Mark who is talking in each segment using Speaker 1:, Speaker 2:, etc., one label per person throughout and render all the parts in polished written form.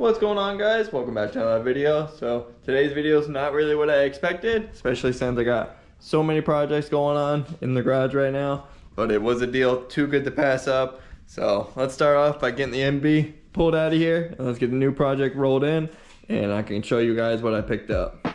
Speaker 1: What's going on, guys? Welcome back to another video. So today's video is not really what I expected, especially since I got so many projects going on in the garage right now, but it was a deal too good to pass up. So let's start off by getting the MB pulled out of here and let's get the new project rolled in and I can show you guys what I picked up.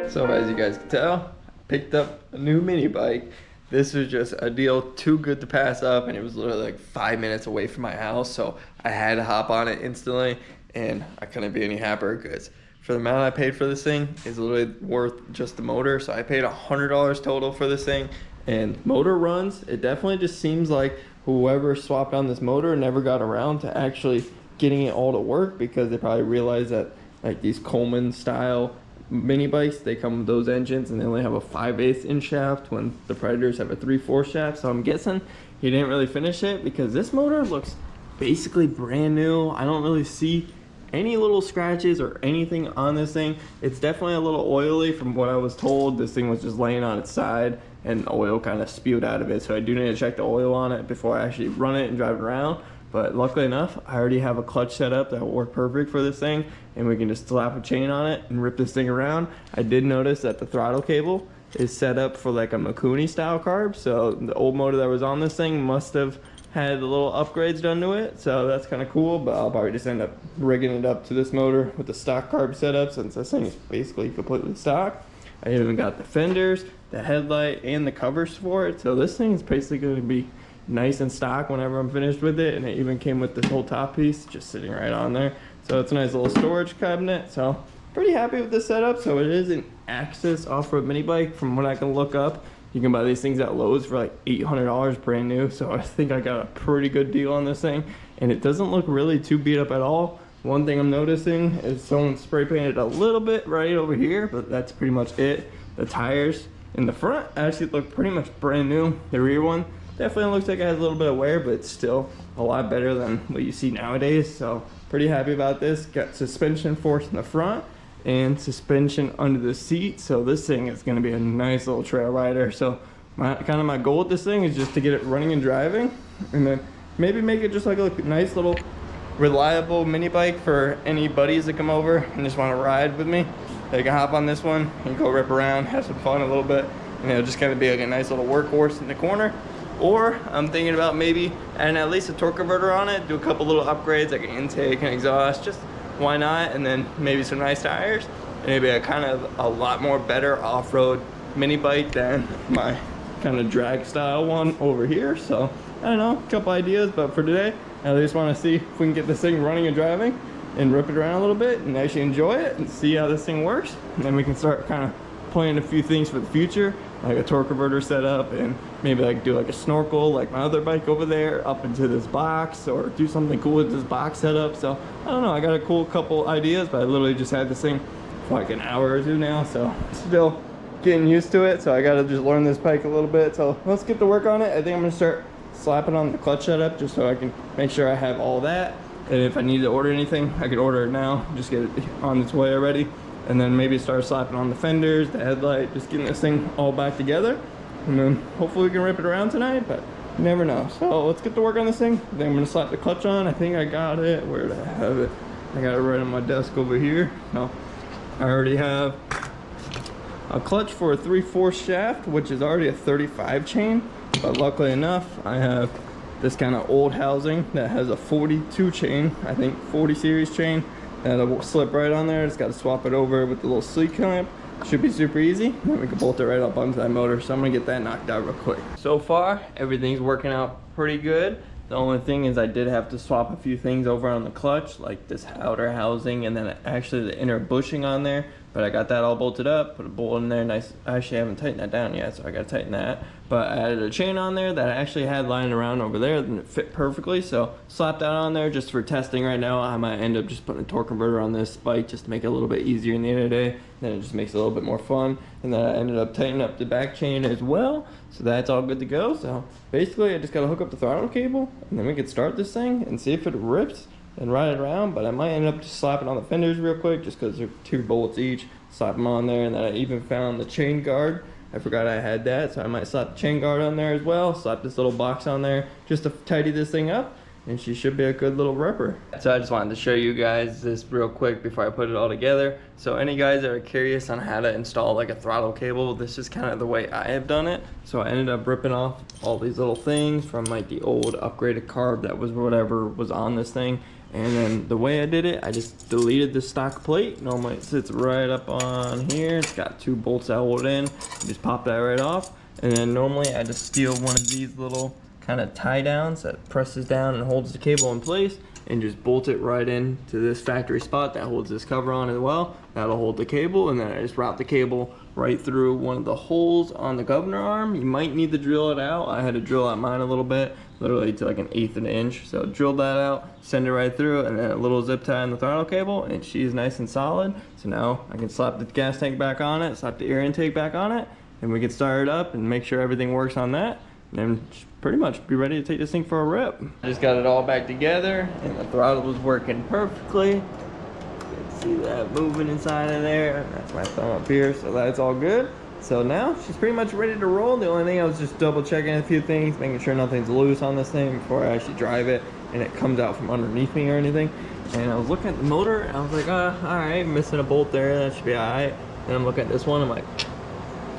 Speaker 1: So as you guys can tell, I picked up a new mini bike. This was just a deal too good to pass up, and it was literally like 5 minutes away from my house, so I had to hop on it instantly, and I couldn't be any happier because for the amount I paid for this thing is literally worth just the motor. So I paid $100 total for this thing, and motor runs. It definitely just seems like whoever swapped on this motor never got around to actually getting it all to work, because they probably realized that like these Coleman style mini bikes, they come with those engines and they only have a 5/8 inch shaft when the Predators have a 3/4 shaft. So I'm guessing he didn't really finish it, because this motor looks basically brand new. I don't really see any little scratches or anything on this thing. It's definitely a little oily from what I was told. This thing was just laying on its side and oil kind of spewed out of it, so I do need to check the oil on it before I actually run it and drive it around. But luckily enough, I already have a clutch set up that will work perfect for this thing, and we can just slap a chain on it and rip this thing around. I did notice that the throttle cable is set up for like a Mikuni style carb, so the old motor that was on this thing must have had the little upgrades done to it, so that's kind of cool. But I'll probably just end up rigging it up to this motor with the stock carb setup, since this thing is basically completely stock. I even got the fenders, the headlight, and the covers for it, so this thing is basically going to be nice and stock whenever I'm finished with it. And it even came with this whole top piece just sitting right on there, so it's a nice little storage cabinet. So pretty happy with this setup. So it is an Axis off-road mini bike. From what I can look up, you can buy these things at Lowe's for like $800 brand new, so I think I got a pretty good deal on this thing, and it doesn't look really too beat up at all. One thing I'm noticing is someone spray painted a little bit right over here, but that's pretty much it. The tires in the front actually look pretty much brand new. The rear one definitely looks like it has a little bit of wear, but it's still a lot better than what you see nowadays. So pretty happy about this. Got suspension force in the front and suspension under the seat. So this thing is going to be a nice little trail rider. So my goal with this thing is just to get it running and driving, and then maybe make it just like a nice little reliable mini bike for any buddies that come over and just want to ride with me. They can hop on this one and go rip around, have some fun a little bit, and it'll just kind of be like a nice little workhorse in the corner. Or I'm thinking about maybe adding at least a torque converter on it, do a couple little upgrades like an intake and exhaust, just why not, and then maybe some nice tires, and maybe a kind of a lot more better off-road mini bike than my kind of drag style one over here. So I don't know, a couple ideas, but for today I at least want to see if we can get this thing running and driving and rip it around a little bit and actually enjoy it and see how this thing works, and then we can start kind of planning a few things for the future, like a torque converter setup, and maybe like do like a snorkel like my other bike over there up into this box, or do something cool with this box setup. So I don't know, I got a cool couple ideas, but I literally just had this thing for like an hour or two now, so still getting used to it. So I gotta just learn this bike a little bit. So let's get to work on it. I think I'm gonna start slapping on the clutch setup just so I can make sure I have all that, and if I need to order anything I could order it now, just get it on its way already, and then maybe start slapping on the fenders, the headlight, just getting this thing all back together, and then hopefully we can rip it around tonight. But You never know. So let's get to work on this thing. Then I'm gonna slap the clutch on. I think I got it. Where did I have it? I got it right on my desk over here. No, I already have a clutch for a 3/4 shaft, which is already a 35 chain. But luckily enough, I have this kind of old housing that has a 42 chain, I think 40 series chain. That'll slip right on there. Just got to swap it over with the little sleeve clamp. Should be super easy. Then we can bolt it right up onto that motor. So I'm gonna get that knocked out real quick. So far, everything's working out pretty good. The only thing is I did have to swap a few things over on the clutch, like this outer housing and then actually the inner bushing on there. But I got that all bolted up, put a bolt in there, nice. I actually haven't tightened that down yet, so I gotta tighten that. But I added a chain on there that I actually had lying around over there and it fit perfectly. So slapped that on there just for testing right now. I might end up just putting a torque converter on this bike just to make it a little bit easier in the end of the day. Then it just makes it a little bit more fun. And then I ended up tightening up the back chain as well. So that's all good to go. So basically I just gotta hook up the throttle cable and then we can start this thing and see if it rips and ride it around. But I might end up just slapping on the fenders real quick just because they're 2 bolts each. Slap them on there, and then I even found the chain guard. I forgot I had that, so I might slap the chain guard on there as well. Slap this little box on there just to tidy this thing up, and she should be a good little ripper. So I just wanted to show you guys this real quick before I put it all together. So any guys that are curious on how to install like a throttle cable, this is kind of the way I have done it. So I ended up ripping off all these little things from like the old upgraded carb that was whatever was on this thing. And then the way I did it, I just deleted the stock plate. Normally it sits right up on here. It's got 2 bolts that hold it in. Just pop that right off. And then normally I just steal one of these little kind of tie downs that presses down and holds the cable in place and just bolt it right in to this factory spot that holds this cover on as well. That'll hold the cable, and then I just route the cable right through one of the holes on the governor arm. You might need to drill it out. I had to drill out mine a little bit, literally to like 1/8 of an inch. So drilled that out, send it right through, and then a little zip tie on the throttle cable, and she's nice and solid. So now I can slap the gas tank back on it, slap the air intake back on it, and we can start it up and make sure everything works on that. And then pretty much be ready to take this thing for a rip. I just got it all back together, and the throttle was working perfectly. See that moving inside of there. That's my thumb up here, so that's all good. So now she's pretty much ready to roll. The only thing I was just double checking a few things, making sure nothing's loose on this thing before I actually drive it and it comes out from underneath me or anything. And I was looking at the motor and I was like, all right, missing a bolt there, that should be all right. And I'm looking at this one, I'm like,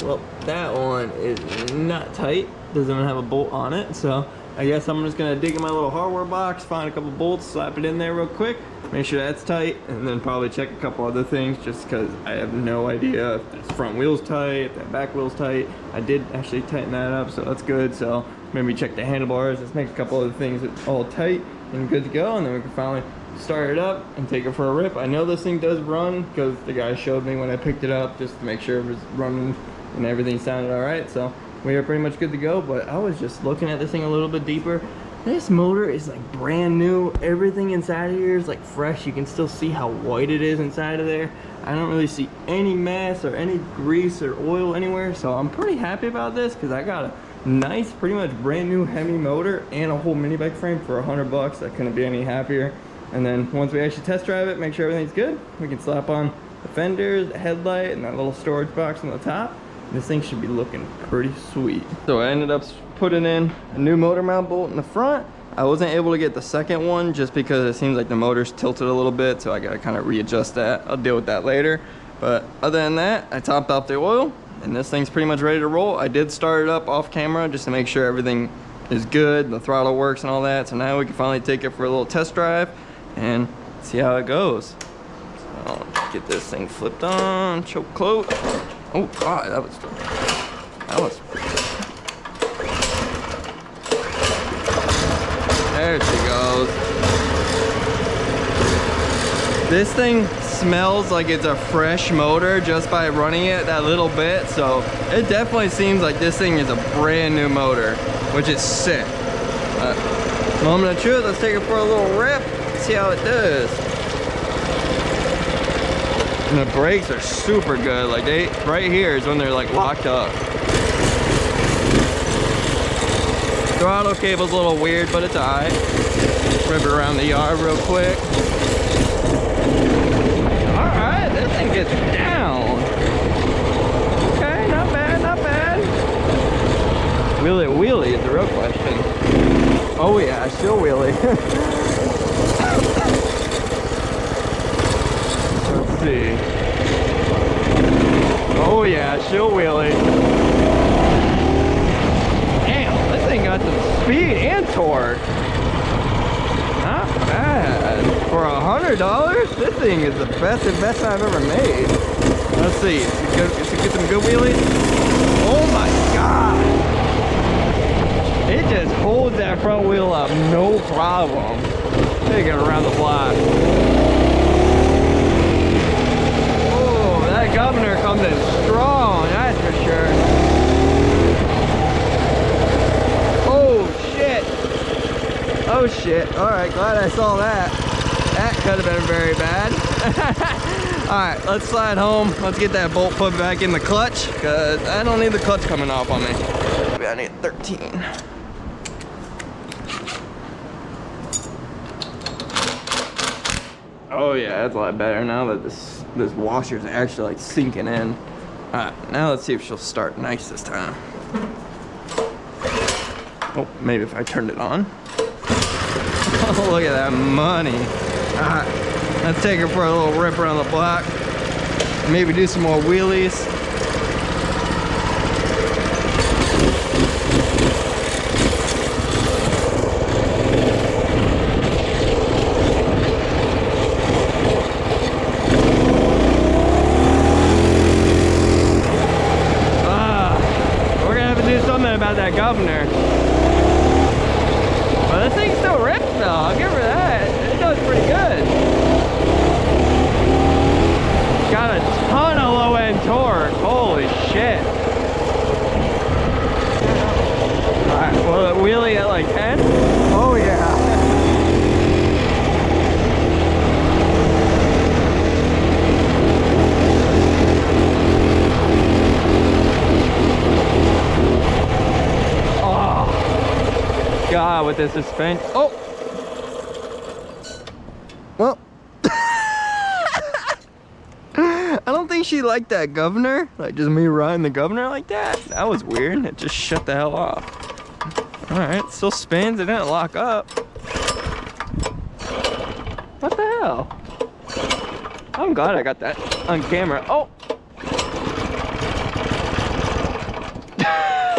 Speaker 1: well, that one is not tight, doesn't even have a bolt on it. So I guess I'm just gonna dig in my little hardware box, find a couple bolts, slap it in there real quick, make sure that's tight, and then probably check a couple other things just because I have no idea if this front wheel's tight, if that back wheel's tight. I did actually tighten that up, so that's good. So maybe check the handlebars, just make a couple other things all tight and good to go, and then we can finally start it up and take it for a rip. I know this thing does run because the guy showed me when I picked it up just to make sure it was running and everything sounded all right. So we are pretty much good to go. But I was just looking at this thing a little bit deeper. This motor is like brand new. Everything inside of here is like fresh. You can still see how white it is inside of there. I don't really see any mess or any grease or oil anywhere. So I'm pretty happy about this because I got a nice, pretty much brand new Hemi motor and a whole mini bike frame for $100. I couldn't be any happier. And then once we actually test drive it, make sure everything's good, we can slap on the fenders, the headlight, and that little storage box on the top. This thing should be looking pretty sweet. So I ended up putting in a new motor mount bolt in the front. I wasn't able to get the second one just because it seems like the motor's tilted a little bit, so I gotta kind of readjust that. I'll deal with that later. But other than that, I topped off the oil and this thing's pretty much ready to roll. I did start it up off camera just to make sure everything is good, the throttle works and all that. So now we can finally take it for a little test drive and see how it goes. So I'll get this thing flipped on, choke close. Oh God, that was there she goes. This thing smells like it's a fresh motor just by running it that little bit, so it definitely seems like this thing is a brand new motor, which is sick. Moment of truth, let's take it for a little rip, see how it does. And the brakes are super good. Like right here is when they're like locked up. Throttle cable's a little weird, but it's alright. Rip it around the yard real quick. Alright, this thing gets down. Okay, not bad, not bad. Will it wheelie is the real question. she'll wheelie. Let's see. Oh yeah, she'll wheelie. Damn, this thing got some speed and torque. Not bad. For $100, this thing is the best investment I've ever made. Let's see, is it get some good wheelies? Oh my god! It just holds that front wheel up, no problem. Take it around the block. Oh, that governor comes in strong, that's for sure. Oh shit! Oh shit! All right, glad I saw that. That could have been very bad. All right, let's slide home. Let's get that bolt put back in the clutch, because I don't need the clutch coming off on me. Maybe I need 13. Oh yeah, that's a lot better now that this washer's actually like sinking in. All right, now let's see if she'll start nice this time. Oh, maybe if I turned it on. Oh, look at that money. All right, let's take her for a little rip around the block. Maybe do some more wheelies. We're gonna have to do something about that governor. Well, this thing still rips though, I'll give her that. It does pretty good. Got a ton of low end torque, holy shit. Alright, well, the wheelie at like 10? Oh yeah. Oh, God, with this suspension. Oh! Well, I don't think she liked that governor. Like just me riding the governor like that. That was weird. It just shut the hell off. All right, still spins. It didn't lock up. What the hell? I'm glad I got that on camera. Oh.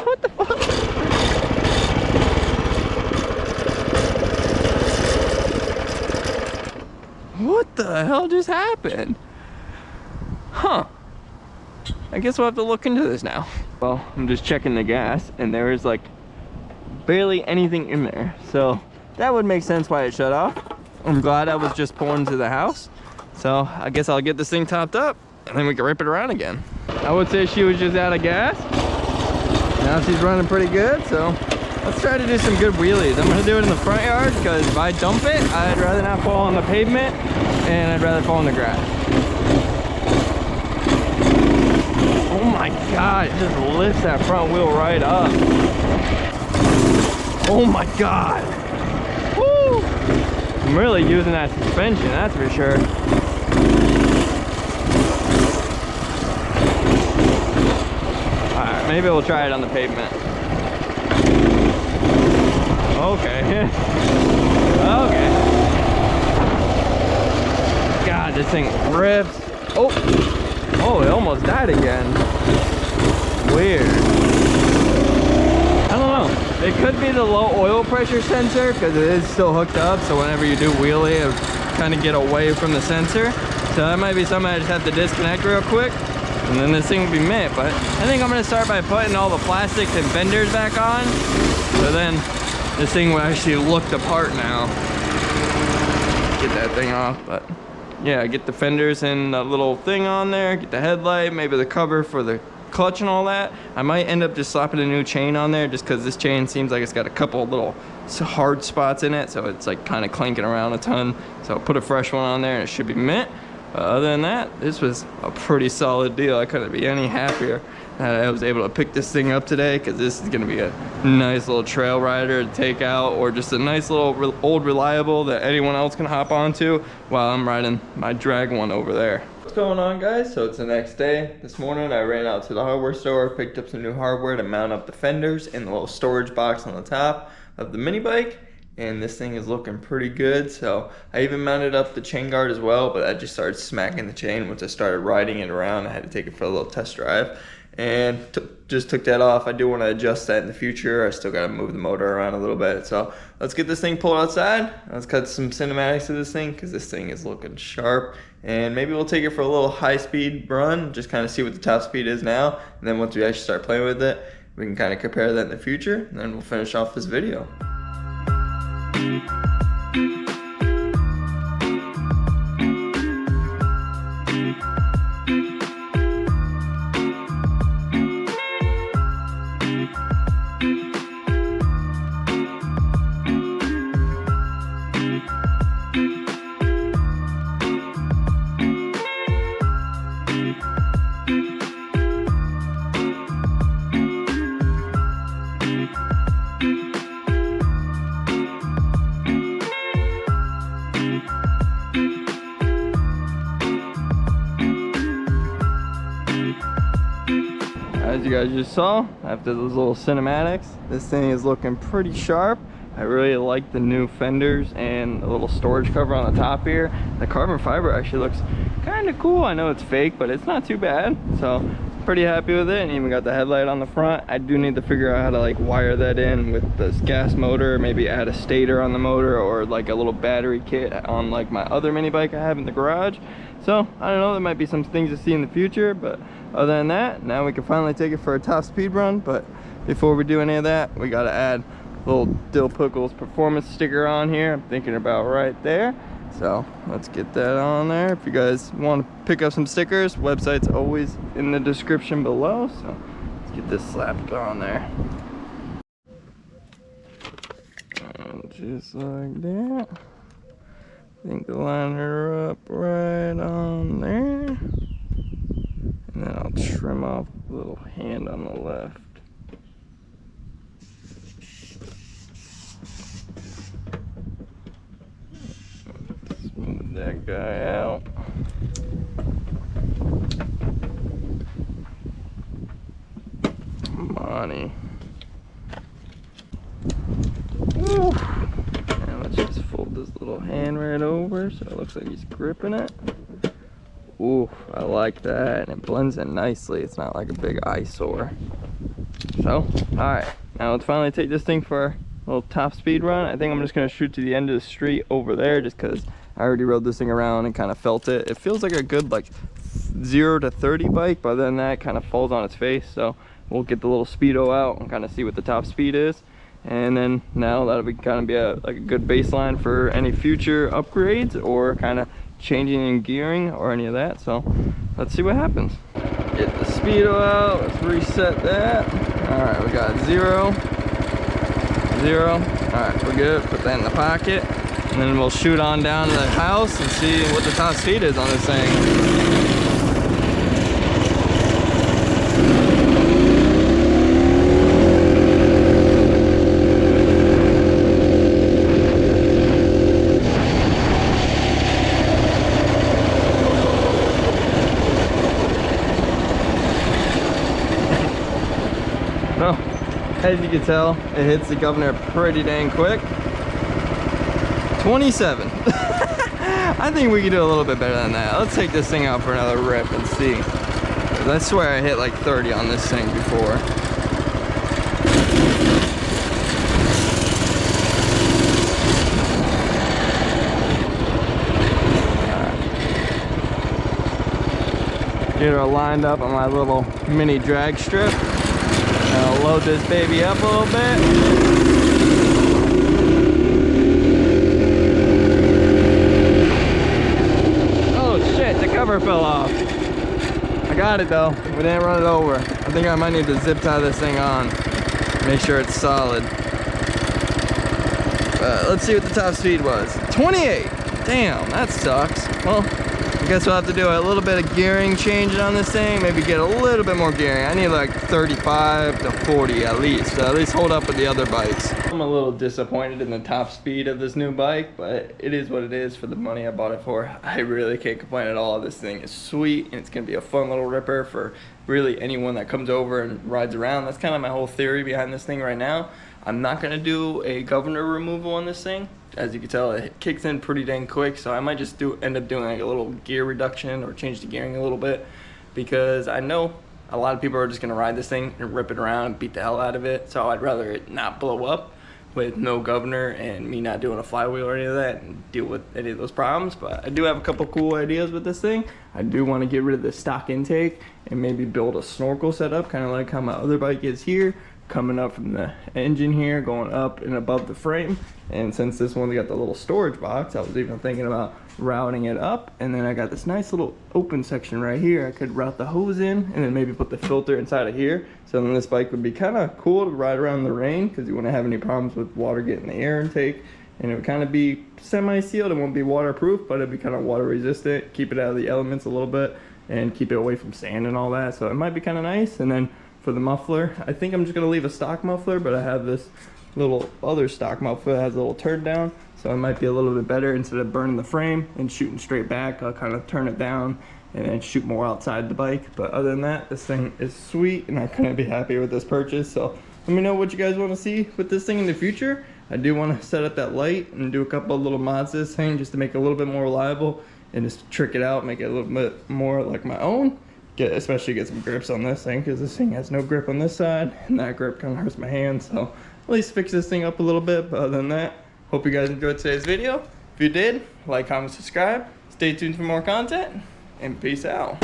Speaker 1: What the fuck? What the hell just happened? Huh. I guess we'll have to look into this now. Well, I'm just checking the gas and there is like barely anything in there. So that would make sense why it shut off. I'm glad I was just pulling to the house. So I guess I'll get this thing topped up and then we can rip it around again. I would say she was just out of gas. Now she's running pretty good, so let's try to do some good wheelies. I'm gonna do it in the front yard because if I dump it, I'd rather not fall on the pavement and I'd rather fall in the grass. Oh my God, it just lifts that front wheel right up. Oh my God. Woo! I'm really using that suspension, that's for sure. Alright, maybe we'll try it on the pavement. Okay. Okay. God, this thing rips. Oh! Oh, it almost died again. Weird. I don't know. It could be the low oil pressure sensor because it is still hooked up. So whenever you do wheelie, it kind of get away from the sensor. So that might be something I just have to disconnect real quick. And then this thing will be mint. But I think I'm going to start by putting all the plastics and fenders back on. So then this thing will actually look the part now. Get that thing off, but yeah, get the fenders and the little thing on there, get the headlight, maybe the cover for the clutch and all that. I might end up just slapping a new chain on there just because this chain seems like it's got a couple of little hard spots in it, so it's like kind of clanking around a ton. So I'll put a fresh one on there and it should be mint. Other than that, this was a pretty solid deal. I couldn't be any happier that I was able to pick this thing up today because this is going to be a nice little trail rider to take out, or just a nice little old reliable that anyone else can hop onto while I'm riding my drag one over there. What's going on, guys? So it's the next day. This morning I ran out to the hardware store, picked up some new hardware to mount up the fenders in the little storage box on the top of the mini bike, and this thing is looking pretty good. So I even mounted up the chain guard as well, but I just started smacking the chain once I started riding it around. I had to take it for a little test drive, and just took that off. I do want to adjust that in the future. I still got to move the motor around a little bit. So let's get this thing pulled outside. Let's cut some cinematics of this thing, because this thing is looking sharp. And maybe we'll take it for a little high-speed run, just kind of see what the top speed is now. And then once we actually start playing with it, we can kind of compare that in the future, and then we'll finish off this video. As you guys just saw, after those little cinematics, this thing is looking pretty sharp. I really like the new fenders and the little storage cover on the top here. The carbon fiber actually looks kind of cool. I know it's fake, but it's not too bad. So pretty happy with it, and even got the headlight on the front. I do need to figure out how to like wire that in with this gas motor, maybe add a stator on the motor, or like a little battery kit on like my other mini bike I have in the garage. So I don't know, there might be some things to see in the future, but other than that, now we can finally take it for a top speed run. But before we do any of that, we got to add a little DillPicklesPerformance sticker on here. I'm thinking about right there. So let's get that on there. If you guys want to pick up some stickers, website's always in the description below. So let's get this slapped on there. And just like that. I think line her up right on there. And then I'll trim off the little hand on the left. Smooth that guy out. Money. Woo. Now let's just fold this little hand right over so it looks like he's gripping it. Ooh, I like that, and it blends in nicely. It's not like a big eyesore. So, alright, now let's finally take this thing for a little top speed run. I think I'm just going to shoot to the end of the street over there, just because I already rode this thing around and kind of felt it. It feels like a good like 0 to 30 bike, but then that kind of falls on its face. So we'll get the little speedo out and kind of see what the top speed is. And then now that'll be kind of be like a good baseline for any future upgrades or kind of changing in gearing or any of that. So let's see what happens. Get the speedo out, let's reset that. All right, we got 0, 0. All right, we're good. Put that in the pocket, and then we'll shoot on down to the house and see what the top speed is on this thing. So, as you can tell, it hits the governor pretty dang quick. 27. I think we can do a little bit better than that. Let's take this thing out for another rip and see. I swear I hit like 30 on this thing before. Get her lined up on my little mini drag strip. I'll load this baby up a little bit. Oh shit, the cover fell off. I got it though. We didn't run it over. I think I might need to zip tie this thing on. Make sure it's solid. Let's see what the top speed was. 28. Damn, that sucks. Well, I guess we'll have to do a little bit of gearing change on this thing. Maybe get a little bit more gearing. I need like 35 to 40 at least. So at least hold up with the other bikes. I'm a little disappointed in the top speed of this new bike, but it is what it is for the money I bought it for. I really can't complain at all. This thing is sweet, and it's gonna be a fun little ripper for really anyone that comes over and rides around. That's kind of my whole theory behind this thing right now. I'm not gonna do a governor removal on this thing. As you can tell, it kicks in pretty dang quick, so I might just end up doing like a little gear reduction or change the gearing a little bit, because I know a lot of people are just gonna ride this thing and rip it around and beat the hell out of it. So I'd rather it not blow up with no governor and me not doing a flywheel or any of that and deal with any of those problems. But I do have a couple cool ideas with this thing. I do want to get rid of the stock intake and maybe build a snorkel setup, kind of like how my other bike is here, coming up from the engine here, going up and above the frame. And since this one's got the little storage box, I was even thinking about routing it up. And then I got this nice little open section right here. I could route the hose in and then maybe put the filter inside of here. So then this bike would be kind of cool to ride around in the rain, because you wouldn't have any problems with water getting the air intake. And it would kind of be semi-sealed. It won't be waterproof, but it'd be kind of water resistant. Keep it out of the elements a little bit and keep it away from sand and all that. So it might be kind of nice. And then for the muffler, I think I'm just gonna leave a stock muffler, but I have this little other stock muffler that has a little turn down, so it might be a little bit better. Instead of burning the frame and shooting straight back, I'll kind of turn it down and then shoot more outside the bike. But other than that, this thing is sweet and I couldn't be happy with this purchase. So let me know what you guys want to see with this thing in the future. I do want to set up that light and do a couple of little mods to this thing just to make it a little bit more reliable and just trick it out, make it a little bit more like my own. Especially get some grips on this thing, because this thing has no grip on this side and that grip kind of hurts my hand. So at least fix this thing up a little bit. But other than that, hope you guys enjoyed today's video. If you did, like, comment, subscribe. Stay tuned for more content, and peace out.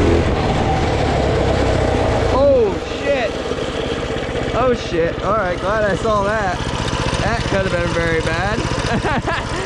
Speaker 1: Oh shit. Oh shit. All right, glad I saw that. That could have been very bad.